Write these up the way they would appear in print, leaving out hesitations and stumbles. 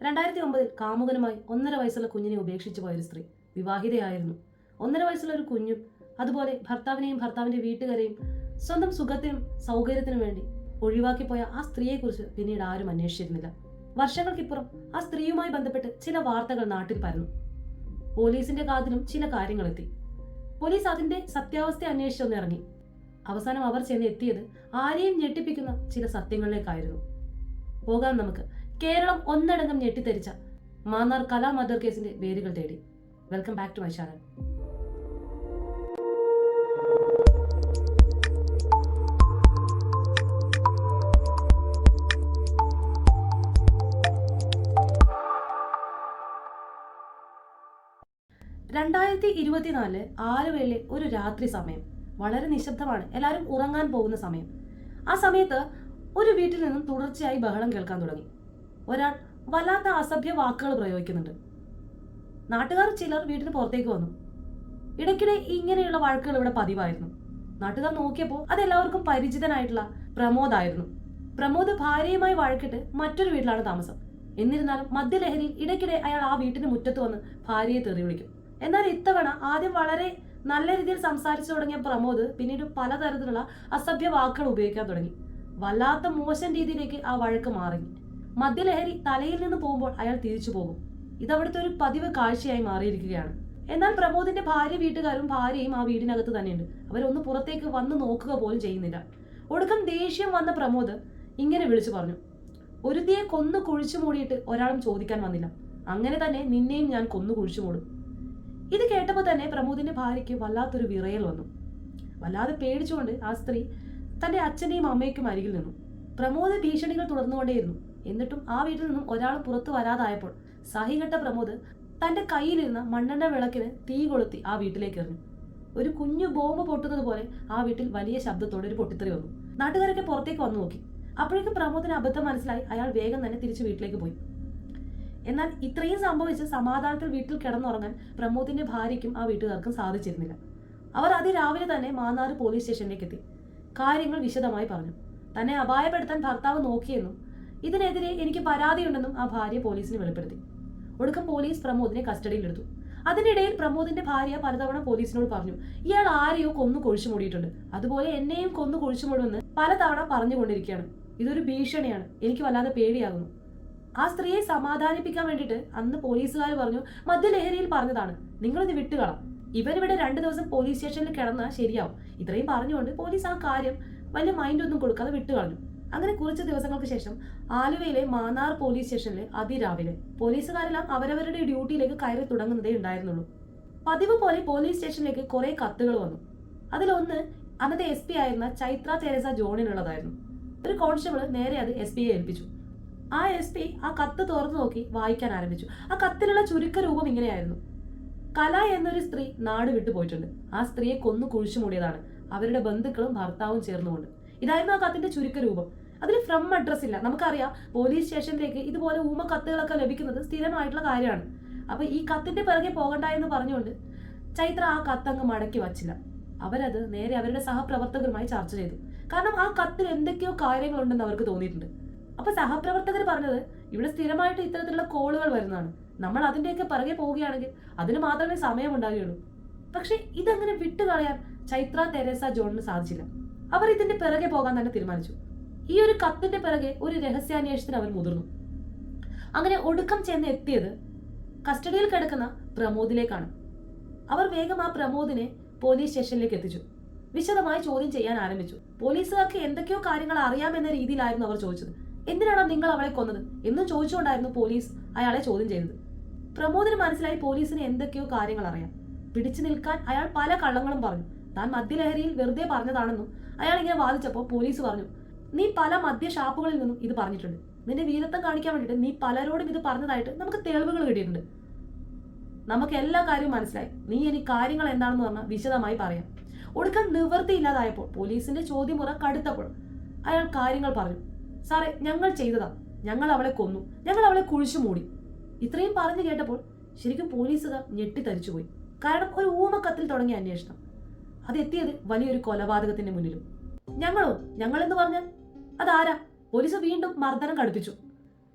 2009 കാമുകനുമായി 1.5 വയസ്സുള്ള കുഞ്ഞിനെ ഉപേക്ഷിച്ചു പോയൊരു സ്ത്രീ വിവാഹിതയായിരുന്നു. 1.5 വയസ്സുള്ള ഒരു കുഞ്ഞും അതുപോലെ ഭർത്താവിനെയും ഭർത്താവിന്റെ വീട്ടുകാരെയും സ്വന്തം സുഖത്തിനും സൗകര്യത്തിനും വേണ്ടി ഒഴിവാക്കിപ്പോയ ആ സ്ത്രീയെക്കുറിച്ച് പിന്നീട് ആരും അന്വേഷിച്ചിരുന്നില്ല. വർഷങ്ങൾക്കിപ്പുറം ആ സ്ത്രീയുമായി ബന്ധപ്പെട്ട് ചില വാർത്തകൾ നാട്ടിൽ പരന്നു. പോലീസിന്റെ കാതിലും ചില കാര്യങ്ങൾ എത്തി. പോലീസ് അതിന്റെ സത്യാവസ്ഥ അന്വേഷിച്ചൊന്ന് ഇറങ്ങി. അവസാനം അവർ ചെന്ന് എത്തിയത് ആരെയും ഞെട്ടിപ്പിക്കുന്ന ചില സത്യങ്ങളിലേക്കായിരുന്നു. പോകാം നമുക്ക് കേരളം ഒന്നടങ്കം ഞെട്ടിത്തെരിച്ച മാന്നാർ കലാ മർഡർ കേസിന്റെ വേരുകൾ തേടി. Welcome back to my channel. (2024) ആലുവയിലെ ഒരു രാത്രി സമയം. വളരെ നിശബ്ദമാണ്. എല്ലാവരും ഉറങ്ങാൻ പോകുന്ന സമയം. ആ സമയത്ത് ഒരു വീട്ടിൽ നിന്നും തുടർച്ചയായി ബഹളം കേൾക്കാൻ തുടങ്ങി. ഒരാൾ വല്ലാത്ത അസഭ്യ വാക്കുകൾ പ്രയോഗിക്കുന്നുണ്ട്. നാട്ടുകാർ ചിലർ വീട്ടിന് പുറത്തേക്ക് വന്നു. ഇടയ്ക്കിടെ ഇങ്ങനെയുള്ള വഴക്കുകൾ ഇവിടെ പതിവായിരുന്നു. നാട്ടുകാർ നോക്കിയപ്പോൾ അതെല്ലാവർക്കും പരിചിതനായിട്ടുള്ള പ്രമോദായിരുന്നു. പ്രമോദ് ഭാര്യയുമായി വഴക്കിട്ട് മറ്റൊരു വീട്ടിലാണ് താമസം. എന്നിരുന്നാലും മദ്യലഹരിയിൽ ഇടയ്ക്കിടെ അയാൾ ആ വീട്ടിന് മുറ്റത്ത് വന്ന് ഭാര്യയെ തെറി വിളിക്കും. എന്നാൽ ഇത്തവണ ആദ്യം വളരെ നല്ല രീതിയിൽ സംസാരിച്ചു തുടങ്ങിയ പ്രമോദ് പിന്നീട് പലതരത്തിലുള്ള അസഭ്യ വാക്കുകൾ ഉപയോഗിക്കാൻ തുടങ്ങി. വല്ലാത്ത മോശം രീതിയിലേക്ക് ആ വഴക്ക് മാറി. മദ്യലഹരി തലയിൽ നിന്ന് പോകുമ്പോൾ അയാൾ തിരിച്ചു പോകും. ഇതവിടുത്തെ ഒരു പതിവ് കാഴ്ചയായി മാറിയിരിക്കുകയാണ്. എന്നാൽ പ്രമോദിന്റെ വീട്ടുകാരും ഭാര്യയും ആ വീടിനകത്ത് തന്നെയുണ്ട്. അവരൊന്ന് പുറത്തേക്ക് വന്ന് നോക്കുക പോലും ചെയ്യുന്നില്ല. ഒടുക്കം ദേഷ്യം വന്ന പ്രമോദ് ഇങ്ങനെ വിളിച്ചു പറഞ്ഞു, ഒരുത്തിയെ കൊന്നു കുഴിച്ചു മൂടിയിട്ട് ഒരാളും ചോദിക്കാൻ വന്നില്ല. അങ്ങനെ തന്നെ നിന്നെയും ഞാൻ കൊന്നു കുഴിച്ചു മൂടും. ഇത് കേട്ടപ്പോൾ തന്നെ പ്രമോദിന്റെ ഭാര്യയ്ക്ക് വല്ലാത്തൊരു വിറയൽ വന്നു. വല്ലാതെ പേടിച്ചുകൊണ്ട് ആ സ്ത്രീ തന്റെ അച്ഛനെയും അമ്മയ്ക്കും അരികിൽ നിന്നു. പ്രമോദ് ഭീഷണികൾ തുടർന്നുകൊണ്ടേയിരുന്നു. എന്നിട്ടും ആ വീട്ടിൽ നിന്നും ഒരാൾ പുറത്തു വരാതായപ്പോൾ സഹികെട്ട പ്രമോദ് തന്റെ കയ്യിലിരുന്ന മണ്ണെണ്ണ വിളക്കിന് തീ കൊളുത്തി ആ വീട്ടിലേക്ക് എറിഞ്ഞു. ഒരു കുഞ്ഞു ബോംബ് പൊട്ടുന്നത് പോലെ ആ വീട്ടിൽ വലിയ ശബ്ദത്തോടെ ഒരു പൊട്ടിത്തെറി വന്നു. നാട്ടുകാരൊക്കെ പുറത്തേക്ക് വന്നു നോക്കി. അപ്പോഴേക്കും പ്രമോദിന് അബദ്ധം മനസ്സിലായി. അയാൾ വേഗം തന്നെ തിരിച്ചു വീട്ടിലേക്ക് പോയി. എന്നാൽ ഇത്രയും സംഭവിച്ച് സമാധാനത്തിൽ വീട്ടിൽ കിടന്നുറങ്ങാൻ പ്രമോദിന്റെ ഭാര്യയ്ക്കും ആ വീട്ടുകാർക്കും സാധിച്ചിരുന്നില്ല. അവർ അതിരാവിലെ തന്നെ മാന്നാർ പോലീസ് സ്റ്റേഷനിലേക്ക് എത്തി. കാര്യങ്ങൾ വിശദമായി പറഞ്ഞു. തന്നെ അപായപ്പെടുത്താൻ ഭർത്താവ് നോക്കിയെന്നും ഇതിനെതിരെ എനിക്ക് പരാതിയുണ്ടെന്നും ആ ഭാര്യ പോലീസിന് വെളിപ്പെടുത്തി. ഒടുക്കം പോലീസ് പ്രമോദിനെ കസ്റ്റഡിയിലെടുത്തു. അതിനിടയിൽ പ്രമോദിന്റെ ഭാര്യ പലതവണ പോലീസിനോട് പറഞ്ഞു, ഇയാൾ ആരെയോ കൊന്നു കുഴിച്ചു മൂടിയിട്ടുണ്ട്, അതുപോലെ എന്നെയും കൊന്നു കുഴിച്ചു മൂടുമെന്ന് പലതവണ പറഞ്ഞുകൊണ്ടിരിക്കുകയാണ്. ഇതൊരു ഭീഷണിയാണ്, എനിക്ക് വല്ലാതെ പേടിയാകുന്നു. ആ സ്ത്രീയെ സമാധാനിപ്പിക്കാൻ വേണ്ടിയിട്ട് അന്ന് പോലീസുകാർ പറഞ്ഞു, മദ്യലഹരിയിൽ പറഞ്ഞതാണ്, നിങ്ങളിത് വിട്ടുകളാം, ഇവരിവിടെ 2 ദിവസം പോലീസ് സ്റ്റേഷനിൽ കിടന്നാൽ ശരിയാവും. ഇത്രയും പറഞ്ഞുകൊണ്ട് പോലീസ് ആ കാര്യം വലിയ മൈൻഡൊന്നും കൊടുക്കാതെ വിട്ടുകളഞ്ഞു. അങ്ങനെ കുറച്ച് ദിവസങ്ങൾക്ക് ശേഷം ആലുവയിലെ മാന്നാർ പോലീസ് സ്റ്റേഷനിൽ അതിരാവിലെ പോലീസുകാരെല്ലാം അവരവരുടെ ഡ്യൂട്ടിയിലേക്ക് കയറി തുടങ്ങുന്നതേ ഉണ്ടായിരുന്നുള്ളൂ. പതിവ് പോലെ പോലീസ് സ്റ്റേഷനിലേക്ക് കുറെ കത്തുകൾ വന്നു. അതിലൊന്ന് അന്നത്തെ SP ആയിരുന്ന ചൈത്ര തെരേസ ജോണിനുള്ളതായിരുന്നു. ഒരു കോൺസ്റ്റബിൾ നേരെ അത് SP ഏൽപ്പിച്ചു. ആ SP ആ കത്ത് തുറന്നു നോക്കി വായിക്കാൻ ആരംഭിച്ചു. ആ കത്തിലുള്ള ചുരുക്ക രൂപം ഇങ്ങനെയായിരുന്നു: കല എന്നൊരു സ്ത്രീ നാട് വിട്ടു പോയിട്ടുണ്ട്. ആ സ്ത്രീയെ കൊന്നു കുഴിച്ചു മൂടിയതാണ് അവരുടെ ബന്ധുക്കളും ഭർത്താവും ചേർന്നുകൊണ്ട്. ഇതായിരുന്നു ആ കത്തിന്റെ ചുരുക്ക രൂപം. അതിൽ ഫ്രം അഡ്രസ് ഇല്ല. നമുക്കറിയാം പോലീസ് സ്റ്റേഷനിലേക്ക് ഇതുപോലെ ഊമ കത്തുകളൊക്കെ ലഭിക്കുന്നത് സ്ഥിരമായിട്ടുള്ള കാര്യമാണ്. അപ്പൊ ഈ കത്തിന്റെ പിറകെ പോകണ്ട എന്ന് പറഞ്ഞുകൊണ്ട് ചൈത്ര ആ കത്തങ്ങ് മടക്കി വച്ചില്ല. അവരത് നേരെ അവരുടെ സഹപ്രവർത്തകരുമായി ചർച്ച ചെയ്തു. കാരണം ആ കത്തിൽ എന്തൊക്കെയോ കാര്യങ്ങളുണ്ടെന്ന് അവർക്ക് തോന്നിയിട്ടുണ്ട്. അപ്പൊ സഹപ്രവർത്തകർ പറഞ്ഞത്, ഇവിടെ സ്ഥിരമായിട്ട് ഇത്തരത്തിലുള്ള കോളുകൾ വരുന്നതാണ്, നമ്മൾ അതിന്റെയൊക്കെ പിറകെ പോവുകയാണെങ്കിൽ അതിന് മാത്രമേ സമയമുണ്ടാകുകയുള്ളൂ. പക്ഷെ ഇതങ്ങനെ വിട്ടുകളയാൻ ചൈത്ര തെരേസ ജോണിന് സാധിച്ചില്ല. അവർ ഇതിന്റെ പിറകെ പോകാൻ തന്നെ തീരുമാനിച്ചു. ഈ ഒരു കത്തിന്റെ പിറകെ ഒരു രഹസ്യാന്വേഷണത്തിന് അവർ മുതിർന്നു. അങ്ങനെ ഒടുക്കം ചെന്ന് എത്തിയത് കസ്റ്റഡിയിൽ കിടക്കുന്ന പ്രമോദിലേക്കാണ്. അവർ വേഗം ആ പ്രമോദിനെ പോലീസ് സ്റ്റേഷനിലേക്ക് എത്തിച്ചു. വിശദമായി ചോദ്യം ചെയ്യാൻ ആരംഭിച്ചു. പോലീസുകാർക്ക് എന്തൊക്കെയോ കാര്യങ്ങൾ അറിയാമെന്ന രീതിയിലായിരുന്നു അവർ ചോദിച്ചത്. എന്തിനാണ് നിങ്ങൾ അവളെ കൊന്നത് എന്നും ചോദിച്ചുകൊണ്ടായിരുന്നു പോലീസ് അയാളെ ചോദ്യം ചെയ്തത്. പ്രമോദിന് മനസ്സിലായി പോലീസിന് എന്തൊക്കെയോ കാര്യങ്ങൾ അറിയാം. പിടിച്ചു നിൽക്കാൻ അയാൾ പല കള്ളങ്ങളും പറഞ്ഞു. താൻ മദ്യലഹരിയിൽ വെറുതെ പറഞ്ഞതാണെന്നും അയാൾ ഇങ്ങനെ വാദിച്ചപ്പോൾ പോലീസ് പറഞ്ഞു, നീ പല മദ്യ ഷാപ്പുകളിൽ നിന്നും ഇത് പറഞ്ഞിട്ടുണ്ട്. നിന്റെ വീരത്വം കാണിക്കാൻ വേണ്ടിയിട്ട് നീ പലരോടും ഇത് പറഞ്ഞതായിട്ട് നമുക്ക് തെളിവുകൾ കിട്ടിയിട്ടുണ്ട്. നമുക്ക് എല്ലാ കാര്യവും മനസ്സിലായി. നീ ഇനി കാര്യങ്ങൾ എന്താണെന്ന് പറഞ്ഞാൽ വിശദമായി പറയാം. ഒടുക്കം നിവൃത്തിയില്ലാതായപ്പോൾ പോലീസിന്റെ ചോദ്യമുറ കടുത്തപ്പോൾ അയാൾ കാര്യങ്ങൾ പറഞ്ഞു. സാറേ, ഞങ്ങൾ ചെയ്തതാ, ഞങ്ങൾ അവളെ കൊന്നു, ഞങ്ങൾ അവളെ കുഴിച്ചു മൂടി. ഇത്രയും പറഞ്ഞു കേട്ടപ്പോൾ ശരിക്കും പോലീസുകാർ ഞെട്ടിത്തരിച്ചുപോയി. കാരണം ഒരു ഊമക്കത്തിൽ തുടങ്ങിയ അന്വേഷണം അതെത്തിയത് വലിയൊരു കൊലപാതകത്തിന്റെ മുന്നിലും. ഞങ്ങളെന്ന് പറഞ്ഞാൽ അതാരാ? പോലീസ് വീണ്ടും മർദ്ദനം കടുപ്പിച്ചു.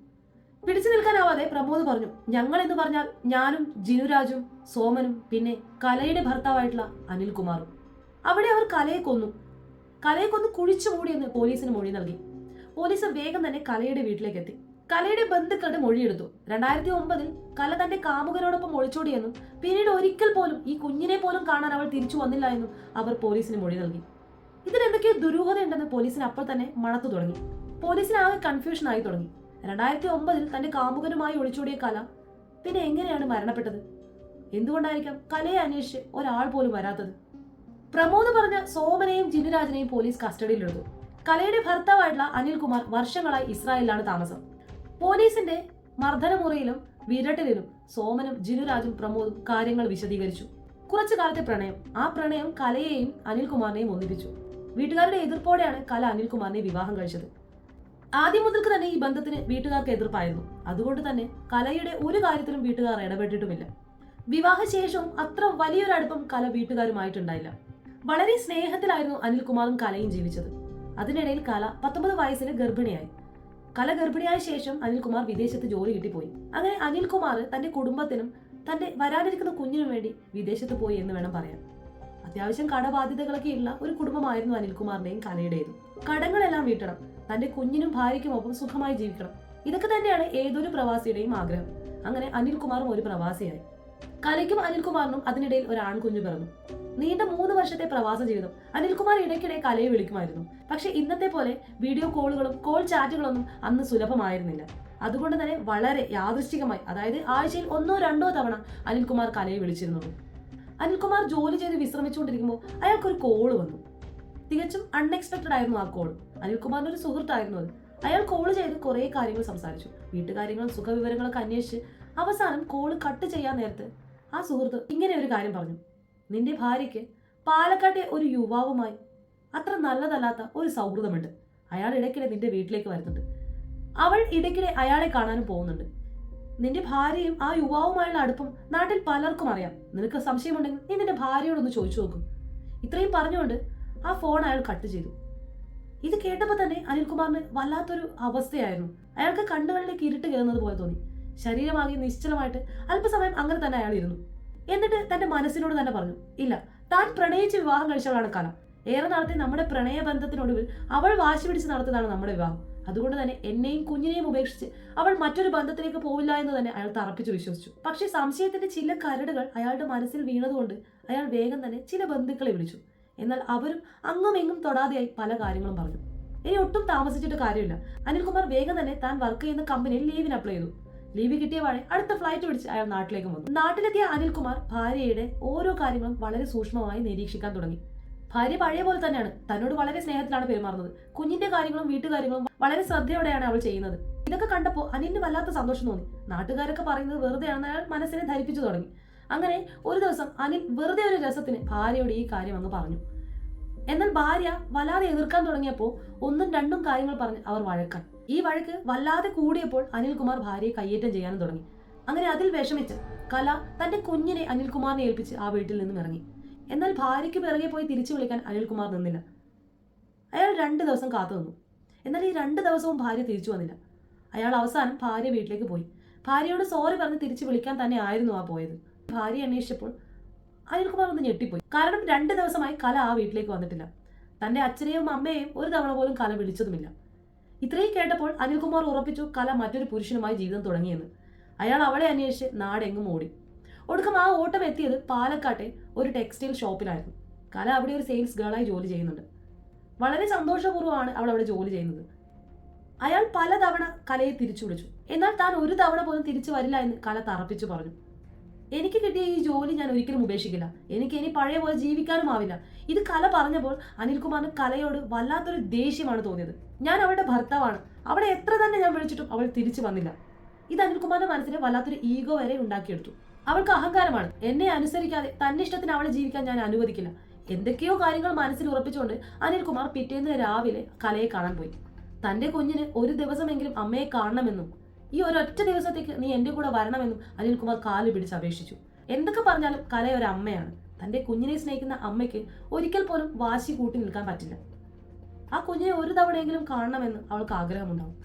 പിടിച്ചു നിൽക്കാനാവാതെ പ്രമോദ് പറഞ്ഞു, ഞങ്ങൾ എന്ന് പറഞ്ഞാൽ ഞാനും ജിനുരാജും സോമനും പിന്നെ കലയുടെ ഭർത്താവായിട്ടുള്ള അനിൽകുമാറും. അവിടെ അവർ കലയെ കൊന്നു കുഴിച്ചു മൂടിയെന്ന് പോലീസിന് മൊഴി നൽകി. പോലീസ് വേഗം തന്നെ കലയുടെ വീട്ടിലേക്ക് എത്തി. കലയുടെ ബന്ധുക്കളുടെ മൊഴിയെടുത്തു. 2009 കല തന്റെ കാമുകനോടൊപ്പം ഒളിച്ചോടിയെന്നും പിന്നീട് ഒരിക്കൽ പോലും ഈ കുഞ്ഞിനെ പോലും കാണാൻ അവൾ തിരിച്ചു വന്നില്ല എന്നും അവർ പോലീസിന് മൊഴി നൽകി. ഇതിലെന്തൊക്കെയോ ദുരൂഹതയുണ്ടെന്ന് പോലീസിന് അപ്പോൾ തന്നെ മണത്തു തുടങ്ങി. പോലീസിന് ആകെ കൺഫ്യൂഷൻ ആയി തുടങ്ങി. 2009 തന്റെ കാമുകനുമായി ഒളിച്ചോടിയ കല പിന്നെ എങ്ങനെയാണ് മരണപ്പെട്ടത്? എന്തുകൊണ്ടായിരിക്കാം കലയെ അന്വേഷിച്ച് ഒരാൾ പോലും വരാത്തത്? പ്രമോദ് പറഞ്ഞ സോമനെയും ജിനുരാജിനെയും പോലീസ് കസ്റ്റഡിയിലെടുത്തു. കലയുടെ ഭർത്താവായിട്ടുള്ള അനിൽകുമാർ വർഷങ്ങളായി ഇസ്രായേലിലാണ് താമസം. പോലീസിന്റെ മർദ്ദനമുറിയിലും വിരട്ടലിലും സോമനും ജിനുരാജും പ്രമോദും കാര്യങ്ങൾ വിശദീകരിച്ചു. കുറച്ചു കാലത്തെ പ്രണയം, ആ പ്രണയം കലയെയും അനിൽകുമാറിനെയും ഒന്നിപ്പിച്ചു. വീട്ടുകാരുടെ എതിർപ്പോടെയാണ് കല അനിൽകുമാറിനെ വിവാഹം കഴിച്ചത്. ആദ്യം മുതൽക്ക് തന്നെ ഈ ബന്ധത്തിന് വീട്ടുകാർക്ക് എതിർപ്പായിരുന്നു. അതുകൊണ്ട് തന്നെ കലയുടെ ഒരു കാര്യത്തിലും വീട്ടുകാർ ഇടപെട്ടിട്ടുമില്ല. വിവാഹശേഷവും അത്ര വലിയൊരു അടുപ്പം കല വീട്ടുകാരുമായിട്ടുണ്ടായില്ല. വളരെ സ്നേഹത്തിലായിരുന്നു അനിൽകുമാറും കലയും ജീവിച്ചത്. അതിനിടയിൽ കല 19 വയസ്സിൽ ഗർഭിണിയായി. കല ഗർഭിണിയായ ശേഷം അനിൽകുമാർ വിദേശത്ത് ജോലി കിട്ടിപ്പോയി. അങ്ങനെ അനിൽകുമാർ തന്റെ കുടുംബത്തിനും തന്റെ വരാനിരിക്കുന്ന കുഞ്ഞിനും വേണ്ടി വിദേശത്ത് പോയി എന്ന് വേണം പറയാൻ. അത്യാവശ്യം കടബാധ്യതകളൊക്കെ ഉള്ള ഒരു കുടുംബമായിരുന്നു അനിൽകുമാറിന്റെയും കലയുടേതും. കടങ്ങളെല്ലാം വീട്ടണം, തന്റെ കുഞ്ഞിനും ഭാര്യയ്ക്കുമൊപ്പം സുഖമായി ജീവിക്കണം. ഇതൊക്കെ തന്നെയാണ് ഏതൊരു പ്രവാസിയുടെയും ആഗ്രഹം. അങ്ങനെ അനിൽകുമാറും ഒരു പ്രവാസിയായി. കലയ്ക്കും അനിൽകുമാറിനും അതിനിടയിൽ ഒരു ആൺകുഞ്ഞു പിറന്നു. നീണ്ട 3 വർഷത്തെ പ്രവാസ ജീവിതം. അനിൽകുമാർ ഇടയ്ക്കിടെ കലയെ വിളിക്കുമായിരുന്നു. പക്ഷെ ഇന്നത്തെ പോലെ വീഡിയോ കോളുകളും കോൾ ചാറ്റുകളൊന്നും അന്ന് സുലഭമായിരുന്നില്ല. അതുകൊണ്ട് തന്നെ വളരെ യാദൃശ്ചികമായി, അതായത് ആഴ്ചയിൽ 1-2 തവണ അനിൽകുമാർ കലയെ വിളിച്ചിരുന്നുള്ളൂ. അനിൽകുമാർ ജോലി ചെയ്ത് വിശ്രമിച്ചുകൊണ്ടിരിക്കുമ്പോൾ അയാൾക്കൊരു കോള് വന്നു. തികച്ചും അൺഎക്സ്പെക്ടഡ് ആയിരുന്നു ആ കോൾ. അനിൽകുമാറിന്റെ ഒരു സുഹൃത്തായിരുന്നു അത്. അയാൾ കോള് ചെയ്ത് കുറേ കാര്യങ്ങൾ സംസാരിച്ചു. വീട്ടുകാര്യങ്ങളും സുഖവിവരങ്ങളൊക്കെ അന്വേഷിച്ച് അവസാനം കോള് കട്ട് ചെയ്യാൻ നേരത്ത് ആ സുഹൃത്ത് ഇങ്ങനെ ഒരു കാര്യം പറഞ്ഞു: നിന്റെ ഭാര്യയ്ക്ക് പാലക്കാട്ടെ ഒരു യുവാവുമായി അത്ര നല്ലതല്ലാത്ത ഒരു സൗഹൃദമുണ്ട്. അയാൾ ഇടയ്ക്കിടെ നിന്റെ വീട്ടിലേക്ക് വരുന്നുണ്ട്. അവൾ ഇടയ്ക്കിടെ അയാളെ കാണാനും പോകുന്നുണ്ട്. നിന്റെ ഭാര്യയും ആ യുവാവുമായുള്ള അടുപ്പം നാട്ടിൽ പലർക്കും അറിയാം. നിനക്ക് സംശയമുണ്ടെങ്കിൽ നീ നിന്റെ ഭാര്യയോടൊന്ന് ചോദിച്ചു നോക്കും. ഇത്രയും പറഞ്ഞുകൊണ്ട് ആ ഫോൺ അയാൾ കട്ട് ചെയ്തു. ഇത് കേട്ടപ്പോൾ തന്നെ അനിൽകുമാറിന് വല്ലാത്തൊരു അവസ്ഥയായിരുന്നു. അയാൾക്ക് കണ്ണുകളിലേക്ക് ഇരുട്ട് കയറുന്നത് പോലെ തോന്നി. ശരീരമാകെ നിശ്ചലമായിട്ട് അല്പസമയം അങ്ങനെ തന്നെ അയാൾ ഇരുന്നു. എന്നിട്ട് തന്റെ മനസ്സിനോട് തന്നെ പറഞ്ഞു, ഇല്ല, താൻ പ്രണയിച്ച് വിവാഹം കഴിച്ചവളാണ് കല. ഏറെ നാളത്തെ നമ്മുടെ പ്രണയബന്ധത്തിനൊടുവിൽ അവൾ വാശി പിടിച്ച് നടത്തുന്നതാണ് നമ്മുടെ വിവാഹം. അതുകൊണ്ട് തന്നെ എന്നെയും കുഞ്ഞിനെയും ഉപേക്ഷിച്ച് അവൾ മറ്റൊരു ബന്ധത്തിലേക്ക് പോവില്ല എന്ന് തന്നെ അയാൾ തറപ്പിച്ചു വിശ്വസിച്ചു. പക്ഷേ സംശയത്തിന്റെ ചില കരടുകൾ അയാളുടെ മനസ്സിൽ വീണതുകൊണ്ട് അയാൾ വേഗം തന്നെ ചില ബന്ധുക്കളെ വിളിച്ചു. എന്നാൽ അവരും അങ്ങുമെങ്ങും തൊടാതെയായി പല കാര്യങ്ങളും പറഞ്ഞു. ഇനി ഒട്ടും താമസിച്ചിട്ട് കാര്യമില്ല. അനിൽകുമാർ വേഗം തന്നെ താൻ വർക്ക് ചെയ്യുന്ന കമ്പനിയിൽ ലീവിന് അപ്ലൈ ചെയ്തു. ലീവ് കിട്ടിയ പാടെ അടുത്ത ഫ്ലൈറ്റ് പിടിച്ച് അയാൾ നാട്ടിലേക്ക് വന്നു. നാട്ടിലെത്തിയ അനിൽകുമാർ ഭാര്യയുടെ ഓരോ കാര്യങ്ങളും വളരെ സൂക്ഷ്മമായി നിരീക്ഷിക്കാൻ തുടങ്ങി. ഭാര്യ പഴയ പോലെ തന്നെയാണ്. തന്നോട് വളരെ സ്നേഹത്തിലാണ് പെരുമാറുന്നത്. കുഞ്ഞിന്റെ കാര്യങ്ങളും വീട്ടുകാര്യങ്ങളും വളരെ ശ്രദ്ധയോടെയാണ് അവൾ ചെയ്യുന്നത്. ഇതൊക്കെ കണ്ടപ്പോൾ അനിലിന് വല്ലാത്ത സന്തോഷം തോന്നി. നാട്ടുകാരൊക്കെ പറയുന്നത് വെറുതെയാണെന്ന് അയാൾ മനസ്സിനെ ധരിപ്പിച്ചു തുടങ്ങി. അങ്ങനെ ഒരു ദിവസം അനിൽ വെറുതെ ഒരു രസത്തിന് ഭാര്യയോട് ഈ കാര്യം അങ്ങ് പറഞ്ഞു. എന്നാൽ ഭാര്യ വല്ലാതെ എതിർക്കാൻ തുടങ്ങിയപ്പോൾ 1-2 കാര്യങ്ങൾ പറഞ്ഞ് അവർ വഴക്കാൻ. ഈ വഴക്ക് വല്ലാതെ കൂടിയപ്പോൾ അനിൽകുമാർ ഭാര്യയെ കയ്യേറ്റം ചെയ്യാനും തുടങ്ങി. അങ്ങനെ അതിൽ വിഷമിച്ച് കല തന്റെ കുഞ്ഞിനെ അനിൽകുമാറിനെ ഏൽപ്പിച്ച് ആ വീട്ടിൽ നിന്നും ഇറങ്ങി. എന്നാൽ ഭാര്യയ്ക്ക് പിറകെ പോയി തിരിച്ചു വിളിക്കാൻ അനിൽകുമാർ നിന്നില്ല. അയാൾ 2 ദിവസം കാത്തു നിന്നു. എന്നാൽ ഈ 2 ദിവസവും ഭാര്യ തിരിച്ചു വന്നില്ല. അയാൾ അവസാനം ഭാര്യ വീട്ടിലേക്ക് പോയി. ഭാര്യയോട് സോറി പറഞ്ഞ് തിരിച്ചു വിളിക്കാൻ തന്നെ ആയിരുന്നു ആ പോയത്. ഭാര്യ അന്വേഷിച്ചപ്പോൾ അനിൽകുമാർ ഒന്ന് ഞെട്ടിപ്പോയി. കാരണം 2 ദിവസമായി കല ആ വീട്ടിലേക്ക് വന്നിട്ടില്ല. തന്റെ അച്ഛനെയും അമ്മയെയും ഒരു തവണ പോലും കല വിളിച്ചതുമില്ല. ഇത്രയും കേട്ടപ്പോൾ അനിൽകുമാർ ഉറപ്പിച്ചു കല മറ്റൊരു പുരുഷനുമായി ജീവിതം തുടങ്ങിയെന്ന്. അയാൾ അവളെ അന്വേഷിച്ച് നാടെങ്ങും ഓടി. ഒടുക്കം ആ ഓട്ടം എത്തിയത് പാലക്കാട്ടെ ഒരു ടെക്സ്റ്റൈൽ ഷോപ്പിലായിരുന്നു. കല അവിടെ ഒരു സെയിൽസ് ഗേളായി ജോലി ചെയ്യുന്നുണ്ട്. വളരെ സന്തോഷപൂർവ്വമാണ് അവൾ അവിടെ ജോലി ചെയ്യുന്നത്. അയാൾ പലതവണ കലയെ തിരിച്ചു വിളിച്ചു. എന്നാൽ താൻ ഒരു തവണ പോലും തിരിച്ചു വരില്ല എന്ന് കല തറപ്പിച്ചു പറഞ്ഞു. എനിക്ക് കിട്ടിയ ഈ ജോലി ഞാൻ ഒരിക്കലും ഉപേക്ഷിക്കില്ല. എനിക്ക് ഇനി പഴയ പോലെ ജീവിക്കാനും ആവില്ല. ഇത് കല പറഞ്ഞപ്പോൾ അനിൽകുമാറിന് കലയോട് വല്ലാത്തൊരു ദേഷ്യമാണ് തോന്നിയത്. ഞാൻ അവളുടെ ഭർത്താവാണ്. അവളെ എത്ര തന്നെ ഞാൻ വിളിച്ചിട്ടും അവൾ തിരിച്ചു വന്നില്ല. ഇത് അനിൽകുമാറിന്റെ മനസ്സിന് വല്ലാത്തൊരു ഈഗോ വരെ ഉണ്ടാക്കിയെടുത്തു. അവൾക്ക് അഹങ്കാരമാണ്. എന്നെ അനുസരിക്കാതെ തന്റെ ഇഷ്ടത്തിന് അവളെ ജീവിക്കാൻ ഞാൻ അനുവദിക്കില്ല. എന്തൊക്കെയോ കാര്യങ്ങൾ മനസ്സിൽ ഉറപ്പിച്ചുകൊണ്ട് അനിൽകുമാർ പിറ്റേന്ന് രാവിലെ കലയെ കാണാൻ പോയി. തന്റെ കുഞ്ഞിന് ഒരു ദിവസമെങ്കിലും അമ്മയെ കാണണമെന്നും ഈ ഒരൊറ്റ ദിവസത്തേക്ക് നീ എന്റെ കൂടെ വരണമെന്നും അനിൽകുമാർ കാല് പിടിച്ച് അപേക്ഷിച്ചു. എന്തൊക്കെ പറഞ്ഞാലും കല ഒരു അമ്മയാണ്. തന്റെ കുഞ്ഞിനെ സ്നേഹിക്കുന്ന അമ്മയ്ക്ക് ഒരിക്കൽ പോലും വാശി കൂട്ടി നിൽക്കാൻ പറ്റില്ല. ആ കുഞ്ഞിനെ ഒരു തവണയെങ്കിലും കാണണമെന്ന് അവൾക്ക് ആഗ്രഹമുണ്ടാവും.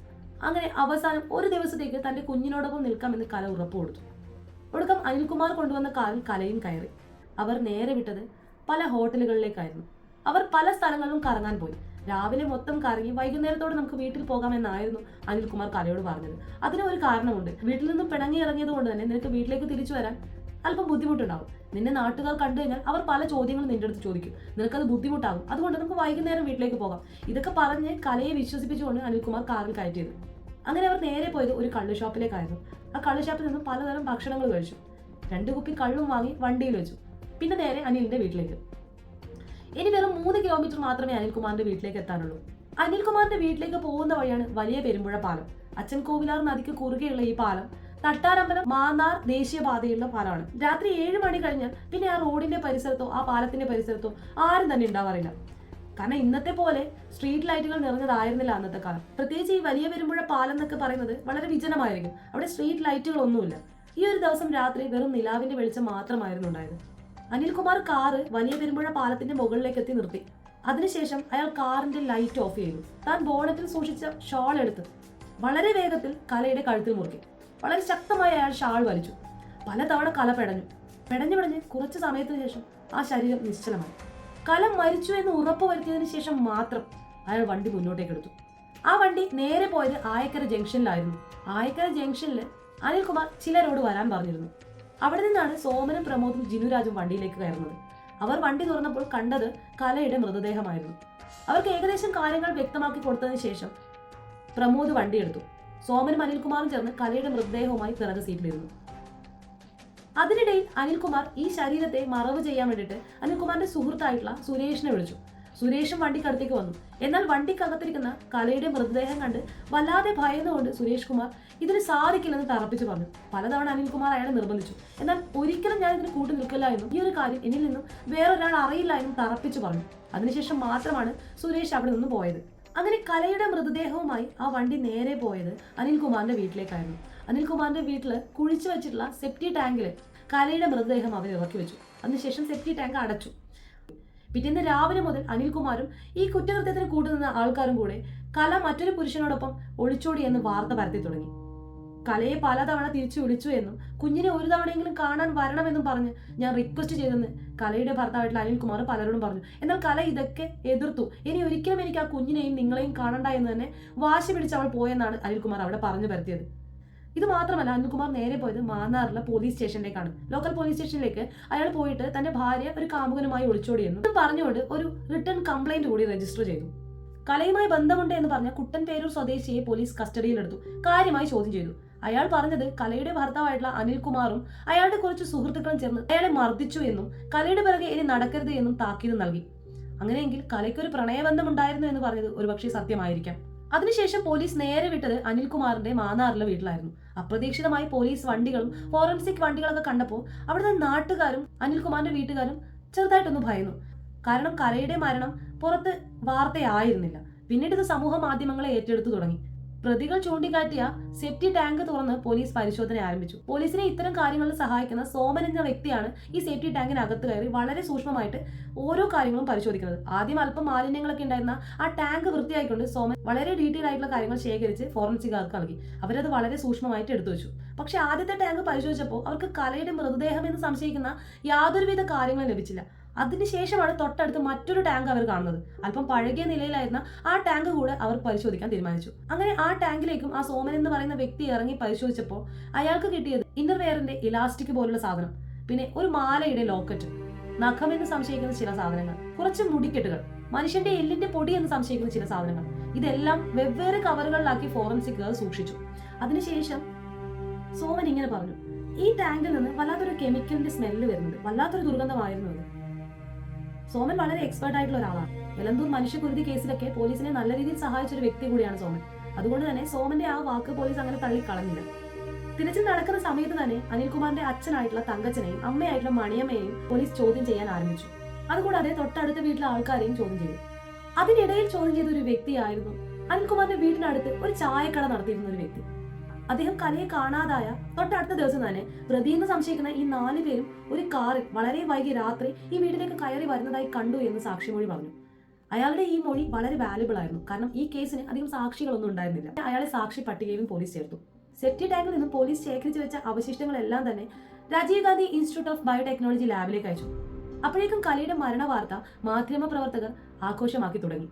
അങ്ങനെ അവസാനം ഒരു ദിവസത്തേക്ക് തന്റെ കുഞ്ഞിനോടൊപ്പം നിൽക്കാമെന്ന് കല ഉറപ്പ് കൊടുത്തു. ഒടുക്കം അനിൽകുമാർ കൊണ്ടുവന്ന കാറിൽ കലയും കയറി. അവർ നേരെ വിട്ടത് പല ഹോട്ടലുകളിലേക്കായിരുന്നു. അവർ പല സ്ഥലങ്ങളിലും കറങ്ങാൻ പോയി. രാവിലെ മൊത്തം കറങ്ങി വൈകുന്നേരത്തോടെ നമുക്ക് വീട്ടിൽ പോകാമെന്നായിരുന്നു അനിൽകുമാർ കലയോട് പറഞ്ഞത്. അതിന് ഒരു കാരണമുണ്ട്. വീട്ടിൽ നിന്നും പിണങ്ങി ഇറങ്ങിയത് കൊണ്ട് തന്നെ നിനക്ക് വീട്ടിലേക്ക് തിരിച്ചു വരാൻ അല്പം ബുദ്ധിമുട്ടുണ്ടാവും. നിന്നെ നാട്ടുകാർ കണ്ടു കഴിഞ്ഞാൽ അവർ പല ചോദ്യങ്ങളും നിന്റെ അടുത്ത് ചോദിക്കും. നിനക്കത് ബുദ്ധിമുട്ടാകും. അതുകൊണ്ട് നമുക്ക് വൈകുന്നേരം വീട്ടിലേക്ക് പോകാം. ഇതൊക്കെ പറഞ്ഞ് കലയെ വിശ്വസിപ്പിച്ചുകൊണ്ട് അനിൽകുമാർ കാറിൽ കയറ്റിയത്. അങ്ങനെ അവർ നേരെ പോയത് ഒരു കള്ള് ഷോപ്പിലേക്കായിരുന്നു. ആ കള്ള് ഷോപ്പിൽ നിന്നും പലതരം ഭക്ഷണങ്ങൾ കഴിച്ചു. 2 കുപ്പി കള്ളും വാങ്ങി വണ്ടിയിൽ വെച്ചു. പിന്നെ നേരെ അനിലിന്റെ വീട്ടിലേക്ക്. ഇനി വെറും 3 കിലോമീറ്റർ മാത്രമേ അനിൽകുമാറിന്റെ വീട്ടിലേക്ക് എത്താനുള്ളൂ. അനിൽകുമാറിന്റെ വീട്ടിലേക്ക് പോകുന്ന വഴിയാണ് വലിയ പെരുമ്പുഴ പാലം. അച്ഛൻ കോവിലാർ നദിക്ക് കുറുകെയുള്ള ഈ പാലം തട്ടാരമ്പലം മാന്നാർ ദേശീയപാതയുള്ള പാലമാണ്. രാത്രി 7 മണി കഴിഞ്ഞാൽ പിന്നെ ആ റോഡിന്റെ പരിസരത്തോ ആ പാലത്തിന്റെ പരിസരത്തോ ആരും തന്നെ ഉണ്ടാവാറില്ല. കാരണം ഇന്നത്തെ പോലെ സ്ട്രീറ്റ് ലൈറ്റുകൾ നിറഞ്ഞതായിരുന്നില്ല അന്നത്തെ കാലം. പ്രത്യേകിച്ച് ഈ വലിയ പെരുമ്പുഴ പാലം എന്നൊക്കെ പറയുന്നത് വളരെ വിജനമായിരിക്കും. അവിടെ സ്ട്രീറ്റ് ലൈറ്റുകളൊന്നുമില്ല. ഈ ഒരു ദിവസം രാത്രി വെറും നിലാവിന്റെ വെളിച്ചം മാത്രമായിരുന്നു ഉണ്ടായത്. അനിൽകുമാർ കാറ് വലിയ പെരുമ്പുഴ പാലത്തിന്റെ മുകളിലേക്ക് എത്തി നിർത്തി. അതിനുശേഷം അയാൾ കാറിന്റെ ലൈറ്റ് ഓഫ് ചെയ്തു. താൻ ബോണറ്റിൽ സൂക്ഷിച്ച ഷാൾ എടുത്ത് വളരെ വേഗത്തിൽ കലയുടെ കഴുത്തിൽ മുറുക്കി. വളരെ ശക്തമായി അയാൾ ഷാൾ വലിച്ചു. പലതവണ കല പെടഞ്ഞ് കുറച്ചു സമയത്തിന് ശേഷം ആ ശരീരം നിശ്ചലമായി. കല മരിച്ചു എന്ന് ഉറപ്പുവരുത്തിയതിനു ശേഷം മാത്രം അയാൾ വണ്ടി മുന്നോട്ടേക്ക് എടുത്തു. ആ വണ്ടി നേരെ പോയത് ആയക്കര ജംഗ്ഷനിലായിരുന്നു. ആയക്കര ജംഗ്ഷനിൽ അനിൽകുമാർ ചിലരോട് വരാൻ പറഞ്ഞിരുന്നു. അവിടെ നിന്നാണ് സോമനും പ്രമോദും ജിനുരാജും വണ്ടിയിലേക്ക് കയറുന്നത്. അവർ വണ്ടി തുറന്നപ്പോൾ കണ്ടത് കലയുടെ മൃതദേഹമായിരുന്നു. അവർക്ക് ഏകദേശം കാര്യങ്ങൾ വ്യക്തമാക്കി കൊടുത്തതിന് ശേഷം പ്രമോദ് വണ്ടിയെടുത്തു. സോമനും അനിൽകുമാറും ചേർന്ന് കലയുടെ മൃതദേഹവുമായി പിറകെ സീറ്റിലിരുന്നു. അതിനിടയിൽ അനിൽകുമാർ ഈ ശരീരത്തെ മറവ് ചെയ്യാൻ വേണ്ടിയിട്ട് അനിൽകുമാറിന്റെ സുഹൃത്തായിട്ടുള്ള സുരേഷിനെ വിളിച്ചു. സുരേഷും വണ്ടിക്കടുത്തേക്ക് വന്നു. എന്നാൽ വണ്ടിക്കകത്തിരിക്കുന്ന കലയുടെ മൃതദേഹം കണ്ട് വല്ലാതെ ഭയന്നുകൊണ്ട് സുരേഷ് കുമാർ ഇതിന് സാധിക്കില്ലെന്ന് തറപ്പിച്ചു പറഞ്ഞു. പലതവണ അനിൽകുമാർ അയാളെ നിർബന്ധിച്ചു. എന്നാൽ ഒരിക്കലും ഞാൻ ഇതിന് കൂട്ടു നിൽക്കില്ല എന്നും ഈ ഒരു കാര്യം എന്നിൽ നിന്നും വേറൊരാൾ അറിയില്ല എന്നും തറപ്പിച്ചു പറഞ്ഞു. അതിനുശേഷം മാത്രമാണ് സുരേഷ് അവിടെ നിന്ന് പോയത്. അങ്ങനെ കലയുടെ മൃതദേഹവുമായി ആ വണ്ടി നേരെ പോയത് അനിൽകുമാറിന്റെ വീട്ടിലേക്കായിരുന്നു. അനിൽകുമാറിന്റെ വീട്ടില് കുഴിച്ചു വെച്ചിട്ടുള്ള സെപ്റ്റി ടാങ്കിൽ കലയുടെ മൃതദേഹം അവർ ഇറക്കി വെച്ചു. അതിനുശേഷം സെപ്റ്റി ടാങ്ക് അടച്ചു. പിറ്റേന്ന് രാവിലെ മുതൽ അനിൽകുമാറും ഈ കുറ്റകൃത്യത്തിന് കൂട്ടുനിന്ന ആൾക്കാരും കൂടെ കല മറ്റൊരു പുരുഷനോടൊപ്പം ഒളിച്ചോടി എന്ന് വാർത്ത പരത്തി തുടങ്ങി. കലയെ പലതവണ തിരിച്ചു വിളിച്ചു എന്നും കുഞ്ഞിനെ ഒരു തവണയെങ്കിലും കാണാൻ വരണമെന്നും പറഞ്ഞ് ഞാൻ റിക്വസ്റ്റ് ചെയ്തെന്ന് കലയുടെ ഭർത്താവായിട്ടുള്ള അനിൽകുമാർ പലരോടും പറഞ്ഞു. എന്നാൽ കല ഇതൊക്കെ എതിർത്തു. ഇനി ഒരിക്കലും എനിക്ക് ആ കുഞ്ഞിനെയും നിങ്ങളെയും കാണണ്ട എന്ന് തന്നെ വാശി പിടിച്ച് അവൾ പോയെന്നാണ് അനിൽകുമാർ അവിടെ പറഞ്ഞു പരത്തിയത്. ഇത് മാത്രമല്ല, അനിൽകുമാർ നേരെ പോയത് മാന്നാറിലെ പോലീസ് സ്റ്റേഷനിലേക്കാണ്. ലോക്കൽ പോലീസ് സ്റ്റേഷനിലേക്ക് അയാൾ പോയിട്ട് തന്റെ ഭാര്യ ഒരു കാമുകനുമായി ഒളിച്ചോടിയെന്നും പറഞ്ഞുകൊണ്ട് ഒരു റിട്ടേൺ കംപ്ലൈന്റ് കൂടി രജിസ്റ്റർ ചെയ്തു. കലയുമായി ബന്ധമുണ്ട് എന്ന് പറഞ്ഞ കുട്ടൻപേരൂർ സ്വദേശിയെ പോലീസ് കസ്റ്റഡിയിലെടുത്തു. കാര്യമായി ചോദ്യം ചെയ്തു. അയാൾ പറഞ്ഞത് കലയുടെ ഭർത്താവായിട്ടുള്ള അനിൽകുമാറും അയാളുടെ കുറച്ച് സുഹൃത്തുക്കളും ചേർന്ന് അയാളെ മർദ്ദിച്ചു എന്നും കലയുടെ പിറകെ ഇനി നടക്കരുത് എന്നും താക്കീത് നൽകി. അങ്ങനെയെങ്കിൽ കലയ്ക്കൊരു പ്രണയബന്ധം ഉണ്ടായിരുന്നു എന്ന് പറഞ്ഞത് ഒരുപക്ഷെ സത്യമായിരിക്കാം. അതിനുശേഷം പോലീസ് നേരെ വിട്ടത് അനിൽകുമാറിന്റെ മാന്നാറിലെ വീട്ടിലായിരുന്നു. അപ്രതീക്ഷിതമായി പോലീസ് വണ്ടികളും ഫോറൻസിക് വണ്ടികളൊക്കെ കണ്ടപ്പോൾ അവിടുത്തെ നാട്ടുകാരും അനിൽകുമാറിന്റെ വീട്ടുകാരും ചെറുതായിട്ടൊന്ന് ഭയന്നു. കാരണം കലയുടെ മരണം പുറത്ത് വാർത്തയായിരുന്നില്ല. പിന്നീട് ഇത് സമൂഹ മാധ്യമങ്ങളെ ഏറ്റെടുത്തു തുടങ്ങി. പ്രതികൾ ചൂണ്ടിക്കാട്ടിയ സെപ്റ്റി ടാങ്ക് തുറന്ന് പോലീസ് പരിശോധന ആരംഭിച്ചു. പോലീസിനെ ഇത്തരം കാര്യങ്ങളിൽ സഹായിക്കുന്ന സോമൻ എന്ന വ്യക്തിയാണ് ഈ സെപ്റ്റി ടാങ്കിനകത്ത് കയറി വളരെ സൂക്ഷ്മമായിട്ട് ഓരോ കാര്യങ്ങളും പരിശോധിക്കുന്നത്. ആദ്യം അല്പം മാലിന്യങ്ങളൊക്കെ ഉണ്ടായിരുന്ന ആ ടാങ്ക് വൃത്തിയായിക്കൊണ്ട് സോമൻ വളരെ ഡീറ്റെയിൽ ആയിട്ടുള്ള കാര്യങ്ങൾ ശേഖരിച്ച് ഫോറൻസിക്കാർക്ക് നൽകി. അവരത് വളരെ സൂക്ഷ്മമായിട്ട് എടുത്തു വെച്ചു. പക്ഷെ ആദ്യത്തെ ടാങ്ക് പരിശോധിച്ചപ്പോൾ അവർക്ക് കലയുടെ മൃതദേഹം എന്ന് സംശയിക്കുന്ന യാതൊരുവിധ കാര്യങ്ങളും ലഭിച്ചില്ല. അതിനുശേഷമാണ് തൊട്ടടുത്ത് മറ്റൊരു ടാങ്ക് അവർ കാണുന്നത്. അല്പം പഴകിയ നിലയിലായിരുന്ന ആ ടാങ്ക് കൂടെ അവർ പരിശോധിക്കാൻ തീരുമാനിച്ചു. അങ്ങനെ ആ ടാങ്കിലേക്കും ആ സോമൻ എന്ന് പറയുന്ന വ്യക്തി ഇറങ്ങി പരിശോധിച്ചപ്പോൾ അയാൾക്ക് കിട്ടിയത് ഇന്നർവെയറിന്റെ ഇലാസ്റ്റിക് പോലുള്ള സാധനം, പിന്നെ ഒരു മാലയുടെ ലോക്കറ്റ്, നഖമെന്ന് സംശയിക്കുന്ന ചില സാധനങ്ങൾ, കുറച്ച് മുടിക്കെട്ടുകൾ, മനുഷ്യന്റെ എല്ലിന്റെ പൊടി എന്ന് സംശയിക്കുന്ന ചില സാധനങ്ങൾ. ഇതെല്ലാം വെവ്വേറെ കവറുകളിലാക്കി ഫോറൻസിക്കുകാർ സൂക്ഷിച്ചു. അതിനുശേഷം സോമൻ ഇങ്ങനെ പറഞ്ഞു, ഈ ടാങ്കിൽ നിന്ന് വല്ലാത്തൊരു കെമിക്കലിന്റെ സ്മെല്ല് വരുന്നുണ്ട്, വല്ലാത്തൊരു ദുർഗന്ധമായിരുന്നു അത്. സോമൻ വളരെ എക്സ്പേർട്ട് ആയിട്ടുള്ള ഒരാളാണ്. എലന്തൂർ മനുഷ്യകുരുതി കേസിലൊക്കെ പോലീസിനെ നല്ല രീതിയിൽ സഹായിച്ച ഒരു വ്യക്തി കൂടിയാണ് സോമൻ. അതുകൊണ്ട് തന്നെ സോമന്റെ ആ വാക്ക് പോലീസ് അങ്ങനെ തള്ളിക്കളഞ്ഞില്ല. തിരച്ചിൽ നടക്കുന്ന സമയത്ത് തന്നെ അനിൽകുമാറിന്റെ അച്ഛനായിട്ടുള്ള തങ്കച്ചനെയും അമ്മയായിട്ടുള്ള മണിയമ്മയെയും പോലീസ് ചോദ്യം ചെയ്യാൻ ആരംഭിച്ചു. അതുകൂടാതെ തൊട്ടടുത്ത വീട്ടിലെ ആൾക്കാരെയും ചോദ്യം ചെയ്തു. അതിനിടയിൽ ചോദ്യം ചെയ്ത ഒരു വ്യക്തിയായിരുന്നു അനിൽകുമാറിന്റെ വീടിനടുത്ത് ഒരു ചായക്കട നടത്തിയിരുന്ന ഒരു വ്യക്തി. അദ്ദേഹം കലയെ കാണാതായ തൊട്ടടുത്ത ദിവസം തന്നെ പ്രതിയെന്ന് സംശയിക്കുന്ന ഈ 4 പേരും ഒരു കാറിൽ വളരെ വൈകി രാത്രി ഈ വീട്ടിലേക്ക് കയറി വരുന്നതായി കണ്ടു എന്ന് സാക്ഷിമൊഴി പറഞ്ഞു. അയാളുടെ ഈ മൊഴി വളരെ വാല്യുബിൾ ആയിരുന്നു. കാരണം ഈ കേസിന് അധികം സാക്ഷികളൊന്നും ഉണ്ടായിരുന്നില്ല. അയാളെ സാക്ഷി പട്ടികയിലും പോലീസ് ചേർത്തു. സെപ്റ്റി ടാങ്കിൽ നിന്നും പോലീസ് ശേഖരിച്ചു വെച്ച അവശിഷ്ടങ്ങളെല്ലാം തന്നെ Rajiv Gandhi institute of biotechnology ലാബിലേക്ക് അയച്ചു. അപ്പോഴേക്കും കലയുടെ മരണ വാർത്ത മാധ്യമപ്രവർത്തകർ ആഘോഷമാക്കി തുടങ്ങി.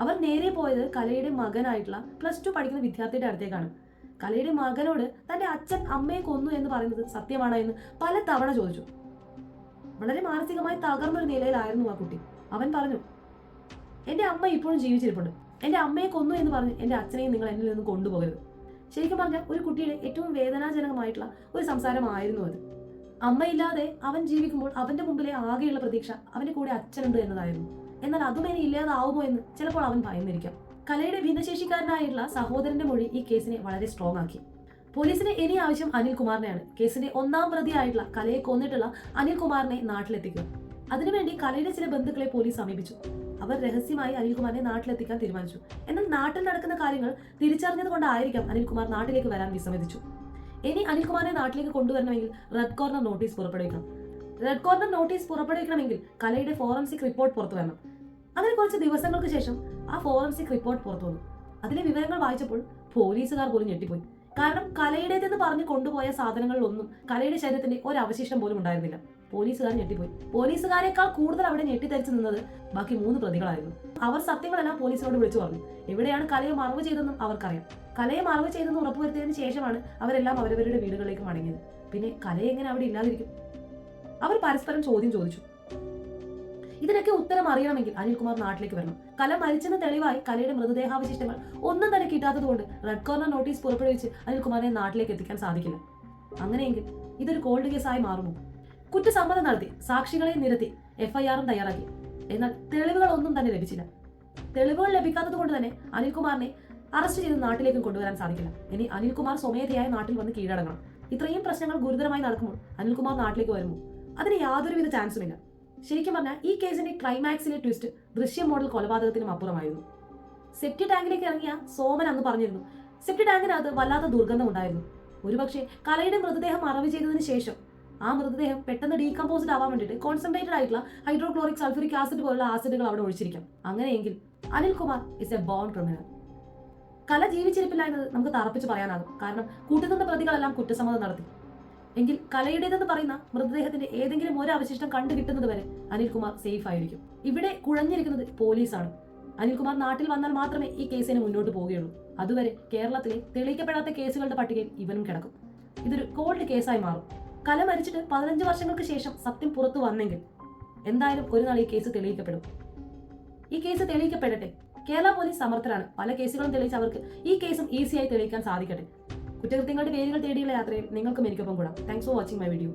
അവർ നേരെ പോയത് കലയുടെ മകനായിട്ടുള്ള +2 പഠിക്കുന്ന വിദ്യാർത്ഥിയുടെ അടുത്തേക്കാണ്. കലയുടെ മകനോട് തന്റെ അച്ഛൻ അമ്മയെ കൊന്നു എന്ന് പറയുന്നത് സത്യമാണോ എന്ന് പല തവണ ചോദിച്ചു. വളരെ മാനസികമായി തകർന്നൊരു നിലയിലായിരുന്നു ആ കുട്ടി. അവൻ പറഞ്ഞു, എന്റെ അമ്മ ഇപ്പോഴും ജീവിച്ചിരിപ്പുണ്ട്. എന്റെ അമ്മയെ കൊന്നു എന്ന് പറഞ്ഞ് എന്റെ അച്ഛനെയും നിങ്ങൾ എന്നിൽ നിന്ന് കൊണ്ടുപോകരുത്. ശരിക്കും പറഞ്ഞാൽ ഒരു കുട്ടിയുടെ ഏറ്റവും വേദനാജനകമായിട്ടുള്ള ഒരു സംസാരമായിരുന്നു അത്. അമ്മയില്ലാതെ അവൻ ജീവിക്കുമ്പോൾ അവന്റെ മുമ്പിലെ ആകെയുള്ള പ്രതീക്ഷ അവന്റെ കൂടെ അച്ഛനുണ്ട് എന്നതായിരുന്നു. എന്നാൽ അതും ഇനി ഇല്ലാതാവുമോ എന്ന് ചിലപ്പോൾ അവൻ ഭയന്നിരിക്കാം. കലയുടെ ഭിന്നശേഷിക്കാരനായിട്ടുള്ള സഹോദരന്റെ മൊഴി ഈ കേസിനെ വളരെ സ്ട്രോങ് ആക്കി. പോലീസിന് ഇനി ആവശ്യം അനിൽകുമാറിനെയാണ്. കേസിന്റെ 1ാം പ്രതിയായിട്ടുള്ള കലയെ കൊന്നിട്ടുള്ള അനിൽകുമാറിനെ നാട്ടിലെത്തിക്കുക. അതിനുവേണ്ടി കലയുടെ ചില ബന്ധുക്കളെ പോലീസ് സമീപിച്ചു. അവർ രഹസ്യമായി അനിൽകുമാറിനെ നാട്ടിലെത്തിക്കാൻ തീരുമാനിച്ചു. എന്നാൽ നാട്ടിൽ നടക്കുന്ന കാര്യങ്ങൾ തിരിച്ചറിഞ്ഞത് കൊണ്ടായിരിക്കാം അനിൽകുമാർ നാട്ടിലേക്ക് വരാൻ വിസമ്മതിച്ചു. ഇനി അനിൽകുമാറിനെ നാട്ടിലേക്ക് കൊണ്ടുവരണമെങ്കിൽ റെഡ് കോർണർ നോട്ടീസ് പുറപ്പെടുവിക്കണം. റെഡ് കോർണർ നോട്ടീസ് പുറപ്പെടുവിക്കണമെങ്കിൽ കലയുടെ ഫോറൻസിക് റിപ്പോർട്ട് പുറത്തു വരണം. അങ്ങനെ കുറച്ച് ദിവസങ്ങൾക്ക് ശേഷം ആ ഫോറൻസിക് റിപ്പോർട്ട് പുറത്തു വന്നു. അതിലെ വിവരങ്ങൾ വായിച്ചപ്പോൾ പോലീസുകാർ പോലും ഞെട്ടിപ്പോയി. കാരണം കലയുടേതെന്ന് പറഞ്ഞ് കൊണ്ടുപോയ സാധനങ്ങളിലൊന്നും കലയുടെ ശരീരത്തിന്റെ ഒരവശിഷ്ടം പോലും ഉണ്ടായിരുന്നില്ല. പോലീസുകാർ ഞെട്ടിപ്പോയി. പോലീസുകാരെക്കാൾ കൂടുതൽ അവിടെ ഞെട്ടിത്തരിച്ചു നിന്നത് ബാക്കി 3 പ്രതികളായിരുന്നു. അവർ സത്യങ്ങളെല്ലാം പോലീസിനോട് വിളിച്ചു പറഞ്ഞു. എവിടെയാണ് കലയെ മറവ് ചെയ്തതെന്നും അവർക്കറിയാം. കലയെ മറവ് ചെയ്തെന്ന് ഉറപ്പുവരുത്തിയതിനു ശേഷമാണ് അവരെല്ലാം അവരവരുടെ വീടുകളിലേക്ക് മടങ്ങിയത്. പിന്നെ കലയെ എങ്ങനെ അവിടെ ഇല്ലാതിരിക്കും? അവർ പരസ്പരം ചോദ്യം ചോദിച്ചു. ഇതിനൊക്കെ ഉത്തരം അറിയണമെങ്കിൽ അനിൽകുമാർ നാട്ടിലേക്ക് വരണം. കല മരിച്ചെന്ന് തെളിവായി കലയുടെ മൃതദേഹാവശിഷ്ടങ്ങൾ ഒന്നും തന്നെ കിട്ടാത്തതുകൊണ്ട് റെഡ് കോർണർ നോട്ടീസ് പുറപ്പെടുവിച്ച് അനിൽകുമാറിനെ നാട്ടിലേക്ക് എത്തിക്കാൻ സാധിക്കില്ല. അങ്ങനെയെങ്കിൽ ഇതൊരു കോൾഡ് കേസായി മാറുമോ? കുറ്റസമ്മതം നടത്തി സാക്ഷികളെ നിരത്തി FIR തയ്യാറാക്കി. എന്നാൽ തെളിവുകളൊന്നും തന്നെ ലഭിച്ചില്ല. തെളിവുകൾ ലഭിക്കാത്തത് കൊണ്ട് തന്നെ അനിൽകുമാറിനെ അറസ്റ്റ് ചെയ്ത് നാട്ടിലേക്ക് കൊണ്ടുവരാൻ സാധിക്കില്ല. ഇനി അനിൽകുമാർ സ്വമേധയായി നാട്ടിൽ വന്ന് കീഴടങ്ങണം. ഇത്രയും പ്രശ്നങ്ങൾ ഗുരുതരമായി നടക്കുമ്പോൾ അനിൽകുമാർ നാട്ടിലേക്ക് വരുമോ? അതിന് യാതൊരുവിധ ചാൻസുമില്ല. ശരിക്കും പറഞ്ഞാൽ ഈ കേസിന്റെ ക്ലൈമാക്സിലെ ട്വിസ്റ്റ് ദൃശ്യ മോഡൽ കൊലപാതകത്തിനും അപ്പുറമായിരുന്നു. സെപ്റ്റി ടാങ്കിലേക്ക് ഇറങ്ങിയ സോമൻ അന്ന് പറഞ്ഞിരുന്നു, സെപ്റ്റി ടാങ്കിനകത്ത് വല്ലാത്ത ദുർഗന്ധം ഉണ്ടായിരുന്നു. ഒരുപക്ഷെ കലയുടെ മൃതദേഹം മറവ് ചെയ്തതിന് ശേഷം ആ മൃതദേഹം പെട്ടെന്ന് ഡീകമ്പോസ്ഡ് ആവാൻ വേണ്ടിയിട്ട് കോൺസെൻട്രേറ്റഡ് ആയിട്ടുള്ള ഹൈഡ്രോക്ലോറിക് സൾഫ്യൂരിക് ആസിഡ് പോലുള്ള ആസിഡുകൾ അവിടെ ഒഴിച്ചിരിക്കാം. അങ്ങനെയെങ്കിൽ Anilkumar is a born criminal. കല ജീവിച്ചിരിപ്പില്ല എന്നത് നമുക്ക് തറപ്പിച്ച് പറയാനാകും. കാരണം കൂട്ടുനിന്ന പ്രതികളെല്ലാം കുറ്റസമ്മതം നടത്തി. എങ്കിൽ കലയുടേതെന്ന് പറയുന്ന മൃതദേഹത്തിന്റെ ഏതെങ്കിലും ഒരു അവശിഷ്ടം കണ്ടു കിട്ടുന്നത് വരെ അനിൽകുമാർ സേഫ് ആയിരിക്കും. ഇവിടെ കുഴഞ്ഞിരിക്കുന്നത് പോലീസാണ്. അനിൽകുമാർ നാട്ടിൽ വന്നാൽ മാത്രമേ ഈ കേസിന് മുന്നോട്ട് പോവുകയുള്ളൂ. അതുവരെ കേരളത്തിലെ തെളിയിക്കപ്പെടാത്ത കേസുകളുടെ പട്ടികയിൽ ഇവനും കിടക്കും. ഇതൊരു കോൾഡ് കേസായി മാറും. കല മരിച്ചിട്ട് 15 വർഷങ്ങൾക്ക് ശേഷം സത്യം പുറത്തു വന്നെങ്കിൽ എന്തായാലും ഒരു നാൾ ഈ കേസ് തെളിയിക്കപ്പെടും. ഈ കേസ് തെളിയിക്കപ്പെടട്ടെ. കേരള പോലീസ് സമർത്ഥരാണ്. പല കേസുകളും തെളിയിച്ച് അവർക്ക് ഈ കേസും ഈസിയായി തെളിയിക്കാൻ സാധിക്കട്ടെ. കുറ്റകൃത്യങ്ങളുടെ പേരുകൾ തേടിയുള്ള യാത്രയിൽ നിങ്ങൾക്കും എനിക്കൊപ്പം കൂടാം. Thanks for watching my video.